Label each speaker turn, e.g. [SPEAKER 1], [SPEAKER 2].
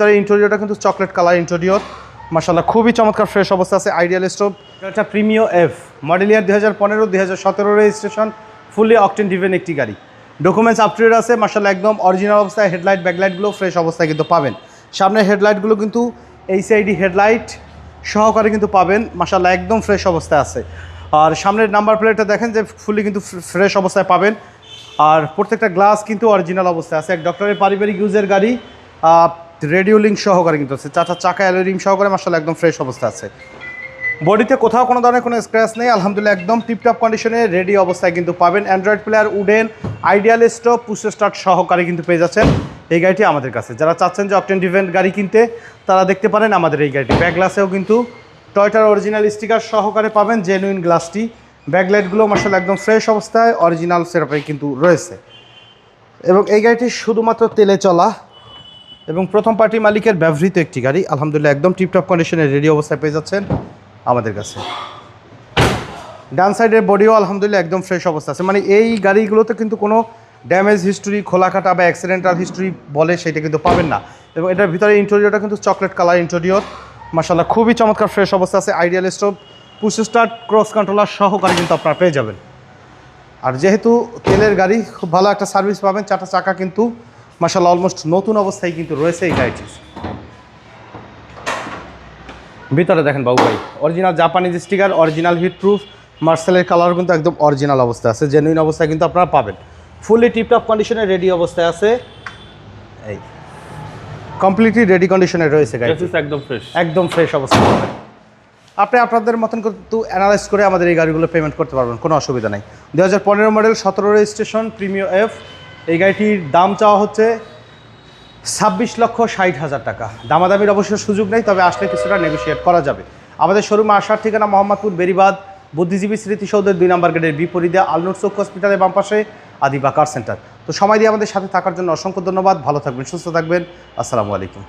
[SPEAKER 1] তার ইন্টেরিয়রটা কিন্তু chocolate colour interior, মাশাআল্লাহ খুবই চমৎকার ফ্রেশ অবস্থা আছে। আইডিয়াল স্টোভ, এটা Premio F model year 2015-2017 registration, fully octane driven একটি গাড়ি। ডকুমেন্টস আপ টু ডেট আছে মাশাআল্লাহ, একদম অরিজিনাল অবস্থায়। হেডলাইট ব্যাকলাইটগুলো ফ্রেশ অবস্থায় কিন্তু পাবেন। সামনের হেডলাইটগুলো কিন্তু এইচআইডি হেডলাইট সহকারে কিন্তু পাবেন, মাশাআল্লাহ একদম ফ্রেশ অবস্থায় আছে। আর সামনের নাম্বার প্লেটটা দেখেন যে ফুললি কিন্তু ফ্রেশ অবস্থায় পাবেন। আর প্রত্যেকটা গ্লাস কিন্তু অরিজিনাল অবস্থায় আছে। এক ডক্টরের পারিবারিক ইউজের গাড়ি, রেডিও লিঙ্ক সহকারে কিন্তু আছে। চাকা অ্যালয় রিং সহকারে মাশাআল্লাহ একদম ফ্রেশ অবস্থা আছে। বডিতে কোথাও কোনো ধরনের কোনো স্ক্র্যাচ নেই, আলহামদুলিল্লাহ একদম টিপটপ কন্ডিশনে রেডি অবস্থায় কিন্তু পাবেন। Android player, wooden, ideal stove, push start সহকারে কিন্তু পেয়ে যাচ্ছেন এই গাড়িটি আমাদের কাছে। যারা চাচ্ছেন যে অকটেন ডিভেন গাড়ি কিনতে, তারা দেখতে পারেন আমাদের এই গাড়িটি। ব্যাক গ্লাসেও কিন্তু টয়টার অরিজিনাল স্টিকার সহকারে পাবেন, জেনুইন গ্লাসটি। ব্যাকলাইটগুলো মাশাআল্লাহ একদম ফ্রেশ অবস্থায় অরিজিনাল সেটআপে কিন্তু রয়েছে। এবং এই গাড়িটি শুধুমাত্র তেলে চলা এবং প্রথম পার্টি মালিকের ব্যবহৃত একটি গাড়ি, আলহামদুলিল্লাহ একদম টিপটপ কন্ডিশনে রেডি অবস্থায় পেয়ে যাচ্ছেন আমাদের কাছে। ডান সাইডের বডিও আলহামদুলিল্লাহ একদম ফ্রেশ অবস্থা আছে। মানে এই গাড়িগুলোতে কিন্তু কোনো ড্যামেজ হিস্ট্রি, খোলা কাটা বা অ্যাক্সিডেন্টাল হিস্ট্রি বলে সেটা কিন্তু পাবেন না। এবং এটার ভিতরে ইন্টেরিয়রটা কিন্তু চকলেট কালার ইন্টেরিয়র, মাশাআল্লাহ খুবই চমৎকার ফ্রেশ অবস্থা আছে। Ideal stove, push start, cross controller সহকারে কিন্তু আপনারা পেয়ে যাবেন। আর যেহেতু তেলের গাড়ি, খুব ভালো একটা সার্ভিস পাবেন। চারটা চাকা কিন্তু মাশাআল্লাহ অলমোস্ট নতুন অবস্থায় কিন্তু রয়েছে এই গাড়িটির। ভিতরে দেখেন বাবু ভাই, original Japanese sticker, original heat proof, মার্সেলের কালার কিন্তু একদম অরিজিনাল অবস্থায় আছে, জেনুইন অবস্থায় কিন্তু আপনারা পাবেন। ফুললি টিপটপ কন্ডিশনে রেডি অবস্থায় আছে, এই কমপ্লিটলি রেডি কন্ডিশনে রয়েছে গাড়ি, একদম ফ্রেশ অবস্থায় পাবেন। আপনি আপনাদের মতন কিন্তু অ্যানালাইজ করে আমাদের এই গাড়িগুলো পেমেন্ট করতে পারবেন, কোনো অসুবিধা নাই। 2015 মডেল, 17 রেজিস্ট্রেশন, প্রিমিও এফ। এই গাড়িটির দাম চাওয়া হচ্ছে 26,60,000 টাকা। দামাদামির অবশ্য সুযোগ নেই, তবে আসলে কিছুটা নেগোশিয়েট করা যাবে। আমাদের শোরুমে আসার ঠিকানা মোহাম্মদপুর বেরিবাদ, বুদ্ধিজীবী স্মৃতিসৌধের 2 নম্বর গেটের বিপরীতে, আলনুর চৌক হসপিটালের বাম পাশে, আদিবা কার সেন্টার। তো সময় দিয়ে আমাদের সাথে থাকার জন্য অসংখ্য ধন্যবাদ। ভালো থাকবেন, সুস্থ থাকবেন। আসসালামু আলাইকুম।